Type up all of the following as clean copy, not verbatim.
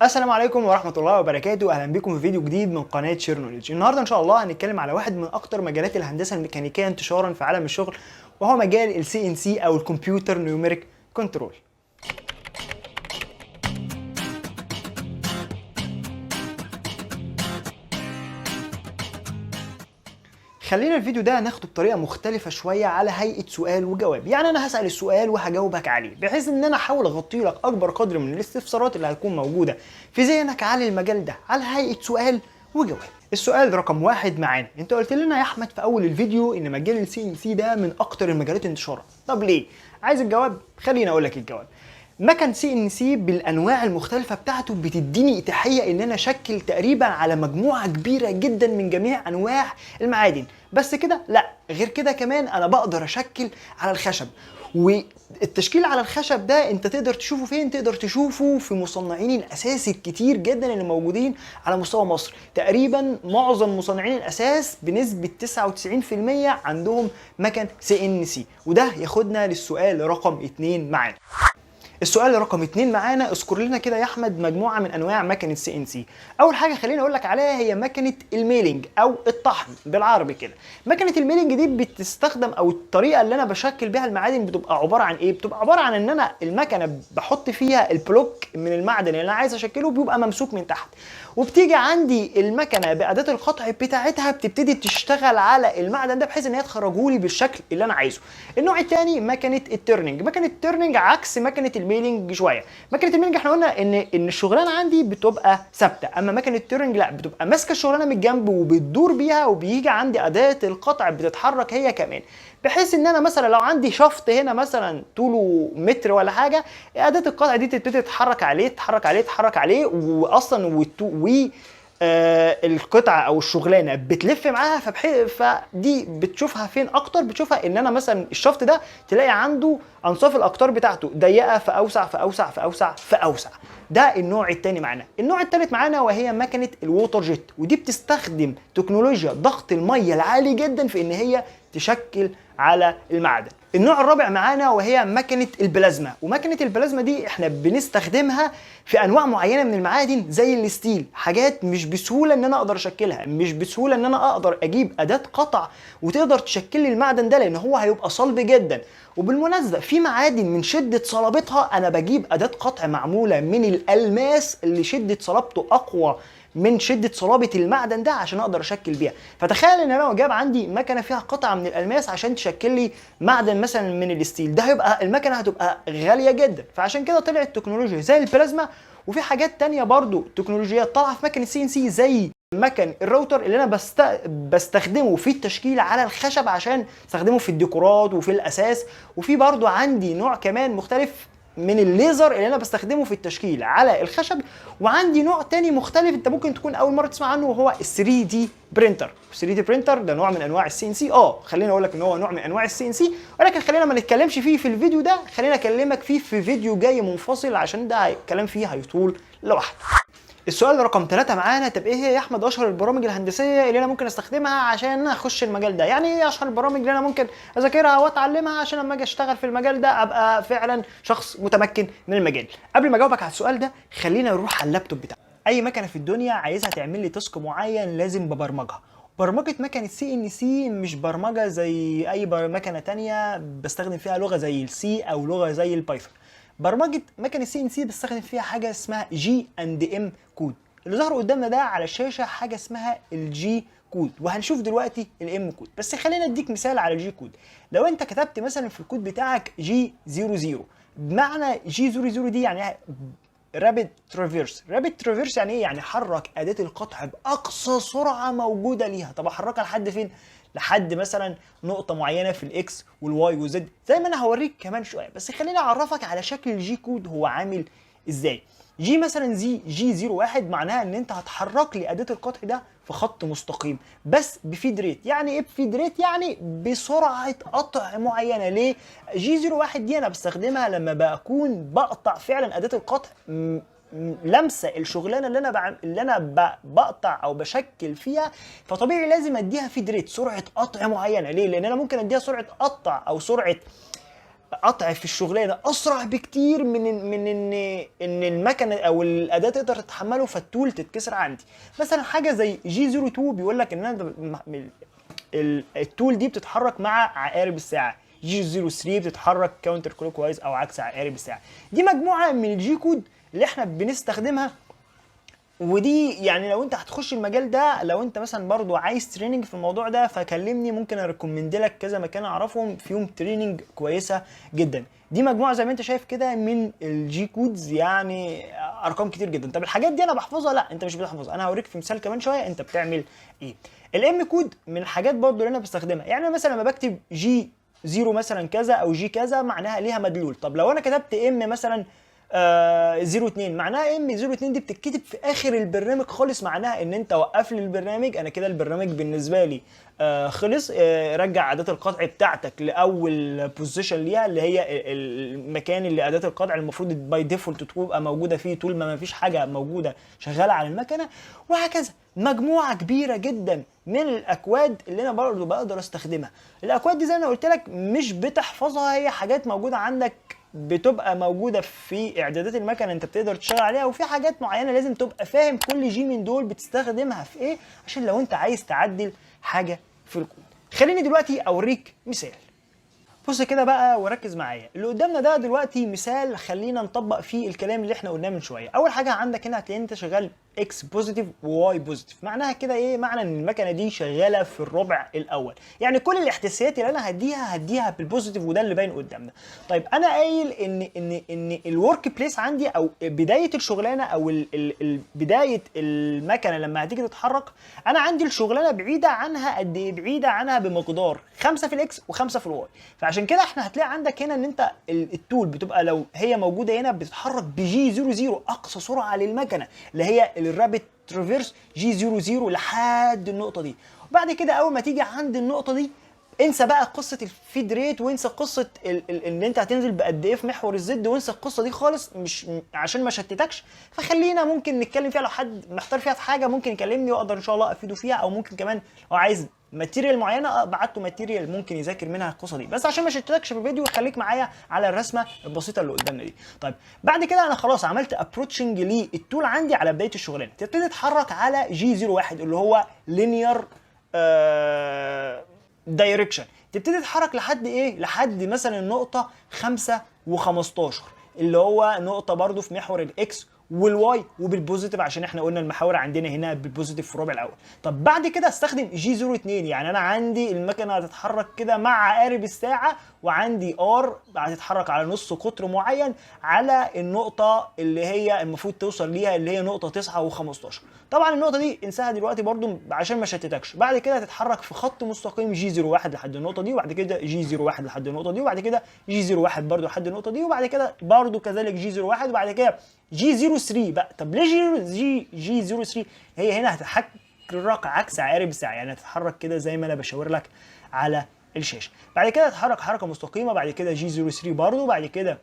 السلام عليكم ورحمة الله وبركاته. أهلا بكم في فيديو جديد من قناة شير نوليدج. النهاردة إن شاء الله هنتكلم على واحد من أكتر مجالات الهندسة الميكانيكية انتشارا في عالم الشغل، وهو مجال ال CNC أو الكمبيوتر نيوميريك كنترول. خلينا الفيديو ده ناخده بطريقه مختلفه شويه على هيئه سؤال وجواب، يعني انا هسال السؤال وهجاوبك عليه بحيث ان انا احاول اغطي لك اكبر قدر من الاستفسارات اللي هتكون موجوده في ذهنك على المجال ده على هيئه سؤال وجواب. السؤال رقم 1 معانا، انت قلت لنا يا احمد في اول الفيديو ان مجال ال CNC ده من اكتر المجالات انتشارا. طب ليه؟ عايز الجواب؟ خليني اقول لك الجواب. مكن CNC بالانواع المختلفه بتاعته بتديني اتاحيه ان انا اشكل تقريبا على مجموعه كبيره جدا من جميع انواع المعادن. بس كده لا، غير كده كمان انا بقدر اشكل على الخشب، والتشكيل على الخشب ده انت تقدر تشوفه فين؟ تقدر تشوفه في مصنعين الاساس الكتير جدا اللي موجودين على مستوى مصر. تقريبا معظم مصنعين الاساس بنسبه 99% عندهم مكن CNC، وده ياخدنا للسؤال رقم 2 معانا. السؤال رقم 2 معانا، اذكر لنا كده يا احمد مجموعه من انواع مكنه CNC. اول حاجه خليني اقول لك عليها هي مكنه الميلينج او الطحن بالعربي كده. مكنه الميلينج دي بتستخدم، او الطريقه اللي انا بشكل بيها المعادن بتبقى عباره عن ايه؟ بتبقى عباره عن ان انا المكنه بحط فيها البلوك من المعدن اللي انا عايز اشكله، بيبقى ممسوك من تحت، وبتيجي عندي المكنه باداه القطع بتاعتها بتبتدي تشتغل على المعدن ده بحيث ان هي تخرجه لي بالشكل اللي انا عايزه. النوع الثاني مكنه التيرنينج. مكنه التيرنينج عكس مكنه الميلينج شويه. مكنه الميلينج احنا قلنا ان الشغلانه عندي بتبقى ثابته، اما مكنه التيرنينج لا، بتبقى ماسكه الشغلانه من الجنب وبتدور بيها، وبيجي عندي اداه القطع بتتحرك هي كمان، بحيث ان انا مثلا لو عندي شفط هنا مثلا طوله متر ولا حاجه، اداه القطع دي تبتدي تتحرك عليه تتحرك عليه تتحرك عليه، واصلا القطعه او الشغلانه بتلف معاها، فدي بتشوفها فين اكتر؟ بتشوفها ان انا مثلا الشفط ده تلاقي عنده انصاف الاقطار بتاعته ضيقه فاوسع فاوسع فاوسع فاوسع. ده النوع الثاني معانا. النوع الثالث معانا وهي مكنه الووتر جيت، ودي بتستخدم تكنولوجيا ضغط الميه العالي جدا في ان هي تشكل على المعدن. النوع الرابع معانا وهي مكنه البلازما، ومكنه البلازما دي احنا بنستخدمها في انواع معينه من المعادن زي الستيل، حاجات مش بسهوله ان انا اقدر اشكلها، مش بسهوله ان انا اقدر اجيب اداه قطع وتقدر تشكل لي المعدن ده، لان هو هيبقى صلب جدا. وبالمناسبه في معادن من شده صلابتها انا بجيب اداه قطع معموله من الالماس اللي شده صلابته اقوى من شده صلابه المعدن ده عشان اقدر اشكل بيها. فتخيل ان انا لو جاب عندي مكنه فيها قطعه من الالماس عشان تشكل لي معدن مثلا من الستيل، ده هيبقى المكنه هتبقى غاليه جدا. فعشان كده طلعت تكنولوجيا زي البلازما، وفي حاجات تانية برضو تكنولوجيات طالعه في مكنه CNC زي مكن الراوتر اللي انا بستخدمه في التشكيل على الخشب عشان استخدمه في الديكورات وفي الاساس. وفي برضو عندي نوع كمان مختلف من الليزر اللي انا بستخدمه في التشكيل على الخشب. وعندي نوع تاني مختلف انت ممكن تكون اول مره تسمع عنه، وهو ال 3D برينتر. ال 3D برينتر ده نوع من انواع CNC. خليني اقول لك ان هو نوع من انواع CNC، ولكن خلينا ما نتكلمش فيه في الفيديو ده، خلينا اكلمك فيه في فيديو جاي منفصل عشان ده الكلام فيه هيطول لوحده. السؤال رقم 3 معانا، طب ايه هي يا احمد اشهر البرامج الهندسيه اللي انا ممكن استخدمها عشان اخش المجال ده؟ يعني ايه اشهر البرامج اللي انا ممكن اذاكرها واتعلمها عشان لما اجي اشتغل في المجال ده ابقى فعلا شخص متمكن من المجال؟ قبل ما اجاوبك على السؤال ده خلينا نروح على اللابتوب بتاعي. اي مكنه في الدنيا عايزها تعمل لي تاسك معين لازم ببرمجها. برمجه مكنه CNC مش برمجه زي اي مكنه تانية بستخدم فيها لغه زي السي او لغه زي البايثون. برمجه مكنه CNC بستخدم فيها حاجه اسمها G&M كود. اللي ظهر قدامنا ده على الشاشه حاجه اسمها الجي كود، وهنشوف دلوقتي الام كود. بس خلينا اديك مثال على الجي كود. لو انت كتبت مثلا في الكود بتاعك G00، بمعنى G00 دي يعني رابيد ترافيرس. رابيد ترافيرس يعني ايه؟ يعني حرك اداه القطع باقصى سرعه موجوده ليها. طب احركها لحد فين؟ لحد مثلا نقطه معينه في الاكس والواي والزد، زي ما انا هوريك كمان شويه. بس خليني اعرفك على شكل الجي كود هو عامل ازاي. جي مثلا G01 معناها ان انت هتحرك لي اداه القطع ده في خط مستقيم بس بفيد ريت. يعني ايه بفيد ريت؟ يعني بسرعه قطع معينه. ليه؟ G01 دي انا بستخدمها لما بكون بقطع فعلا اداه القطع لمسه الشغلانه اللي انا بقطع او بشكل فيها، فطبيعي لازم اديها فيد ريت، سرعه قطع معينه. ليه؟ لان انا ممكن اديها سرعه قطع او سرعه قطع في الشغلانه اسرع بكتير من ان المكنه او الاداه تقدر تتحمله، فالتول تتكسر عندي. مثلا حاجه زي جي 02 بيقول لك ان انا التول دي بتتحرك مع عقارب الساعه، جي 03 بتتحرك كاونتر كلوك وايز او عكس عقارب الساعه. دي مجموعه من الجي كود اللي احنا بنستخدمها، ودي يعني لو انت هتخش المجال ده، لو انت مثلا برضو عايز تريننج في الموضوع ده فكلمني، ممكن اريكومند لك كذا مكان اعرفهم فيهم تريننج كويسه جدا. دي مجموعه زي ما انت شايف كده من الجي كودز، يعني ارقام كتير جدا. طب الحاجات دي انا بحفظها؟ لا انت مش بتحفظها، انا هوريك في مثال كمان شويه انت بتعمل ايه. الام كود من الحاجات برضو اللي انا بستخدمها، يعني مثلا لما بكتب جي زيرو مثلا كذا او جي كذا معناها ليها مدلول. طب لو انا كتبت ام مثلا 02 معناها ام 02 دي بتتكتب في اخر البرنامج خالص، معناها ان انت وقف لي البرنامج، انا كده البرنامج بالنسبه لي خلص. رجع اداه القطع بتاعتك لاول بوزيشن ليها، اللي هي المكان اللي اداه القطع المفروض باي ديفولت تبقى موجوده فيه طول ما فيش حاجه موجوده شغاله على المكنه، وهكذا. مجموعه كبيره جدا من الاكواد اللي انا برضه بقدر استخدمها. الاكواد دي زي ما قلت لك مش بتحفظها، هي حاجات موجوده عندك بتبقى موجوده في اعدادات المكنه انت بتقدر تشتغل عليها، وفي حاجات معينه لازم تبقى فاهم كل جي من دول بتستخدمها في ايه، عشان لو انت عايز تعدل حاجه في الكود. خليني دلوقتي اوريك مثال. بص كده بقى وركز معايا، اللي قدامنا ده دلوقتي مثال خلينا نطبق فيه الكلام اللي احنا قلناه من شويه. اول حاجه عندك هنا هتلاقي انت شغال اكس بوزيتيف وواي بوزيتيف، معناها كده ايه؟ معنى ان المكنه دي شغاله في الربع الاول، يعني كل الاحداثيات اللي انا هديها بالبوزيتيف، وده اللي باين قدامنا. طيب انا قايل ان الورك بليس عندي او بدايه الشغلانه او بدايه المكنه لما هتيجي تتحرك، انا عندي الشغلانه بعيده عنها قد ايه؟ بعيده عنها بمقدار 5 في الاكس و5 في الواي. فعشان كده احنا هتلاقي عندك هنا ان انت التول بتبقى لو هي موجوده هنا بتتحرك بجي 00 اقصى سرعه للمكنه، اللي هي الرابت ترافيرس جي 00 لحد النقطه دي. وبعد كده اول ما تيجي عند النقطه دي انسى بقى قصه الفيد ريت، وانسى قصه ان انت هتنزل بقد ايه في محور الزد، وانسى القصه دي خالص، مش عشان ما شتتكش. فخلينا ممكن نتكلم فيها، لو حد محتار فيها في حاجه ممكن يكلمني واقدر ان شاء الله افيده فيها، او ممكن كمان لو عايز ماتيريال معينه ابعت له ماتيريال ممكن يذاكر منها القصه دي، بس عشان ما شتتكش في الفيديو خليك معايا على الرسمه البسيطه اللي قدامنا دي. طيب بعد كده انا خلاص عملت ابروتشنج للتول عندي على بدايه الشغلانه، تبتدي تتحرك على جي 01 اللي هو لينير دايركشن، تبتدي تتحرك لحد ايه؟ لحد مثلا النقطه 5 و15 اللي هو نقطه برضو في محور الاكس والواي وبالبوزيتيف، عشان احنا قلنا المحاور عندنا هنا بالبوزيتيف في الربع الاول. طب بعد كده استخدم جي 02، يعني انا عندي المكنه هتتحرك كده مع عقارب الساعه، وعندي ار هتتحرك على نص قطر معين على النقطه اللي هي المفروض توصل ليها، اللي هي نقطه 9 و15. طبعا النقطه دي انساها دلوقتي برضو عشان ما شتتكش. بعد كده هتتحرك في خط مستقيم جي 01 لحد النقطه دي، وبعد كده جي 01 لحد النقطه دي، وبعد كده جي 01 برضو لحد النقطه دي، وبعد كده برضو كذلك جي 01، وبعد كده جي 03 بقى. طب ليه جي 03؟ هي هنا هتتحرك عكس عقارب الساعه، يعني هتتحرك كده زي ما انا بشاور لك على الشاشه. بعد كده هتتحرك حركه مستقيمه، بعد كده جي 03 برضو، بعد كده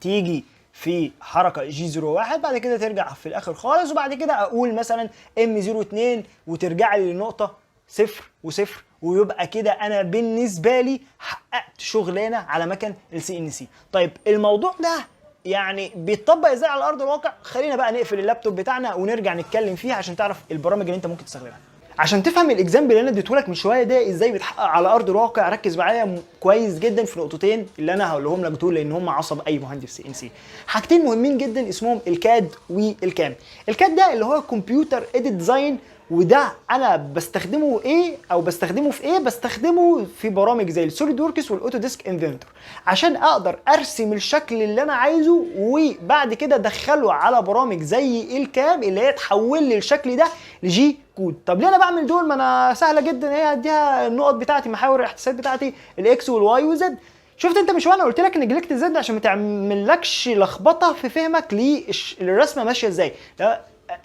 تيجي في حركه جي 01، بعد كده ترجع في الاخر خالص، وبعد كده اقول مثلا ام 02 وترجع لي للنقطه 0 و0، ويبقى كده انا بالنسبه لي حققت شغلانه على مكن السي ان سي. طيب الموضوع ده يعني بيتطبق ازاي على ارض الواقع؟ خلينا بقى نقفل اللابتوب بتاعنا ونرجع نتكلم فيه عشان تعرف البرامج اللي انت ممكن تستخدمها. عشان تفهم الاكزامبل اللي انا اديتهولك من شويه ده ازاي بيتحقق على ارض الواقع، ركز معايا كويس جدا في نقطتين اللي انا هقولهم لك دول، لان هم عصب اي مهندس سي ان سي. حاجتين مهمين جدا اسمهم الكاد والكام. الكاد ده اللي هو كمبيوتر ايديت ديزاين، وده انا بستخدمه ايه او بستخدمه في ايه؟ بستخدمه في برامج زي السوليد وركس والاوتوديسك انفنتور عشان اقدر ارسم الشكل اللي انا عايزه، وبعد كده ادخله على برامج زي الكام اللي هي تحول لي الشكل ده لجي كود. طب ليه انا بعمل دول؟ ما انا سهله جدا، هي اديها النقط بتاعتي، محاور الاحداثات بتاعتي الاكس والواي والزد. شفت انت مش وانا قلت لك نجلكت الزد عشان ما تعملكش لخبطه في فهمك للرسمه ماشيه ازاي.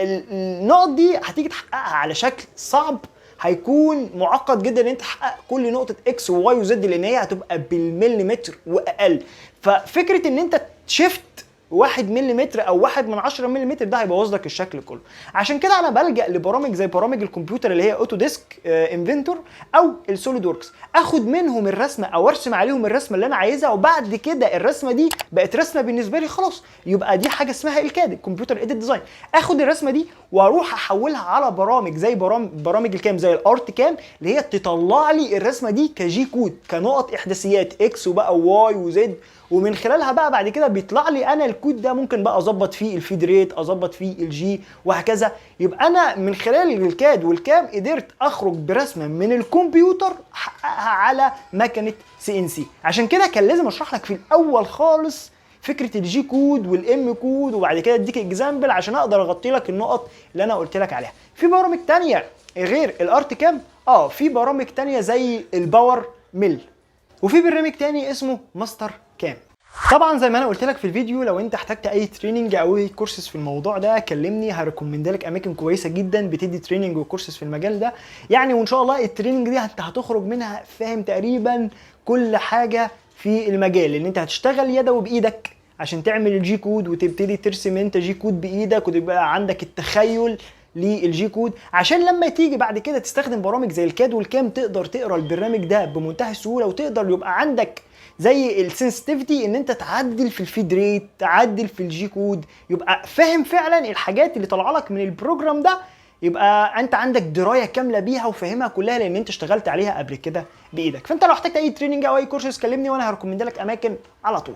النقط دي هتيجي تحققها على شكل صعب، هيكون معقد جدا ان انت تحقق كل نقطه اكس وواي وزد، لان هي هتبقى بالمليمتر واقل. ففكره ان انت شيفت 1 ملم او 1 من 10 ملم ده هيبوظ لك الشكل كله. عشان كده انا بلجأ لبرامج زي برامج الكمبيوتر اللي هي اوتوديسك انفنتور او السوليد وركس، اخد منهم الرسمه او ارسم عليهم الرسمه اللي انا عايزها، وبعد كده الرسمه دي بقت رسمه بالنسبه لي خلاص، يبقى دي حاجه اسمها الكاد، الكمبيوتر ايديت ديزاين. اخد الرسمه دي واروح احولها على برامج زي برامج الكام زي الارت كام اللي هي تطلع لي الرسمه دي كجي كود، كنقط احداثيات اكس وبقى واي وزد، ومن خلالها بقى بعد كده بيطلع لي انا الكود ده ممكن بقى اظبط فيه الفيد ريت، اظبط فيه الجي وهكذا. يبقى انا من خلال الكاد والكام قدرت اخرج برسمه من الكمبيوتر احققها على مكنه CNC. عشان كده كان لازم اشرح لك في الاول خالص فكره الجي كود والام كود، وبعد كده اديك اكزامبل عشان اقدر اغطي لك النقط اللي انا قلت لك عليها. في برامج تانية غير الارت كام، في برامج تانية زي الباور ميل، وفي برنامج تاني اسمه ماستر كام. طبعا زي ما انا قلت لك في الفيديو، لو انت احتجت اي تريننج او اي كورسز في الموضوع ده كلمني، هريكومند لك اماكن كويسه جدا بتدي تريننج وكورسز في المجال ده يعني، وان شاء الله التريننج دي انت هتخرج منها فاهم تقريبا كل حاجه في المجال، لان انت هتشتغل يدوي بايدك عشان تعمل الجي كود وتبتدي ترسم انت جي كود بايدك، وتبقى عندك التخيل للجي كود، عشان لما تيجي بعد كده تستخدم برامج زي الكاد والكام تقدر تقرا البرنامج ده بمنتهى السهوله، وتقدر يبقى عندك زي السنسيتيفيتي ان انت تعدل في الفيد ريت، تعدل في الجي كود، يبقى فاهم فعلا الحاجات اللي طالعه لك من البروجرام ده، يبقى انت عندك درايه كامله بيها وفاهمها كلها لان انت اشتغلت عليها قبل كده بايدك. فانت لو احتجت اي تريننج او اي كورسز كلمني وانا هريكومند لك اماكن على طول.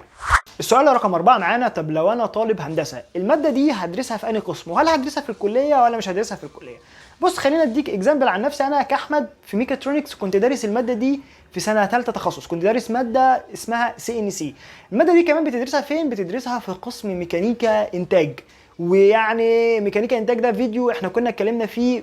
السؤال رقم 4 معانا، طب لو انا طالب هندسه الماده دي هدرسها في انهي قسم؟ وهل هدرسها في الكليه ولا مش هدرسها في الكليه؟ بص خلينا اديك اكزامبل عن نفسي. انا كاحمد في ميكاترونكس كنت دارس الماده دي في سنه ثالثه تخصص، كنت دارس ماده اسمها CNC. الماده دي كمان بتدرسها فين؟ بتدرسها في قسم ميكانيكا انتاج. ويعني ميكانيكا انتاج ده فيديو احنا كنا اتكلمنا فيه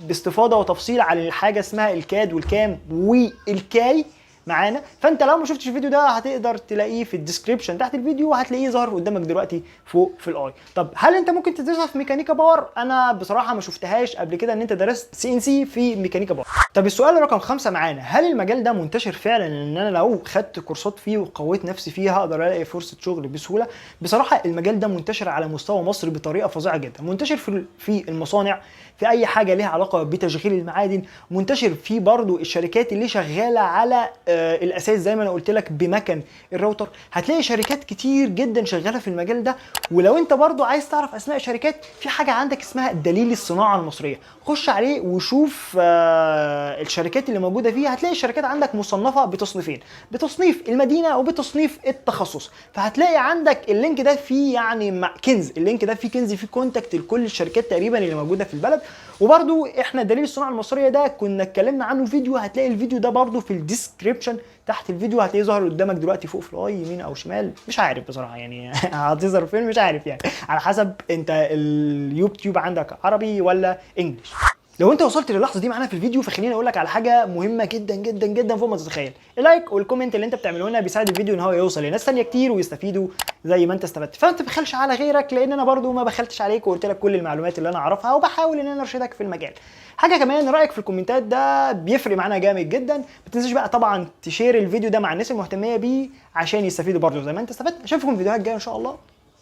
باستفاضه وتفصيل عن الحاجه اسمها الكاد والكام والكاي معانا، فانت لو ما شفتش الفيديو ده هتقدر تلاقيه في الديسكريبشن تحت الفيديو، وهتلاقيه ظاهر قدامك دلوقتي فوق في الاي. طب هل انت ممكن تدرسها في ميكانيكا باور؟ انا بصراحه ما شفتهاش قبل كده ان انت درست CNC في ميكانيكا باور. طب السؤال رقم 5 معانا، هل المجال ده منتشر فعلا ان انا لو خدت كورسات فيه وقويت نفسي فيه هقدر الاقي فرصه شغل بسهوله؟ بصراحه المجال ده منتشر على مستوى مصر بطريقه فظيعه جدا، منتشر في المصانع، في اي حاجه ليها علاقه بتشغيل المعادن، منتشر في برضو الشركات اللي شغاله على الاساس زي ما انا قلت لك بمكن الراوتر. هتلاقي شركات كتير جدا شغاله في المجال ده. ولو انت برضو عايز تعرف اسماء شركات، في حاجه عندك اسمها دليل الصناعه المصريه، خش عليه وشوف الشركات اللي موجوده فيه. هتلاقي الشركات عندك مصنفه بتصنيفين، بتصنيف المدينه وبتصنيف التخصص. فهتلاقي عندك اللينك ده فيه يعني كنز، اللينك ده فيه كنز، فيه كونتاكت لكل الشركات تقريبا اللي موجوده في البلد. وبرضو احنا دليل الصناعه المصريه ده كنا اتكلمنا عنه فيديو، هتلاقي الفيديو ده برضو في الديسكريبشن تحت الفيديو، هتلاقيه ظاهر قدامك دلوقتي فوق في الاي يمين او شمال، مش عارف بصراحه يعني هتظهر فين مش عارف يعني، على حسب انت اليوتيوب عندك عربي ولا انجلش. لو انت وصلت للحظه دي معانا في الفيديو فخليني اقول لك على حاجه مهمه جدا جدا جدا فوق ما تتخيل. اللايك والكومنت اللي انت بتعمله لنا بيساعد الفيديو ان هو يوصل لناس ثانيه كتير ويستفيدوا زي ما انت استفدت، فما تبخلش على غيرك، لان انا برضو ما بخلتش عليك وقلت لك كل المعلومات اللي انا اعرفها، وبحاول ان انا ارشدك في المجال. حاجه كمان، رايك في الكومنتات ده بيفرق معانا جامد جدا. ما تنساش بقى طبعا تشير الفيديو ده مع الناس المهتميه بيه عشان يستفيدوا برضو زي ما انت استفدت. اشوفكم في فيديوهات جايه ان شاء الله.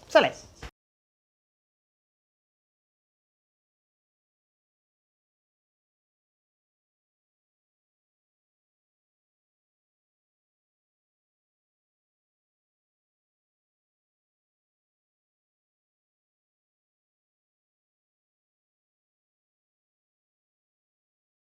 سلام.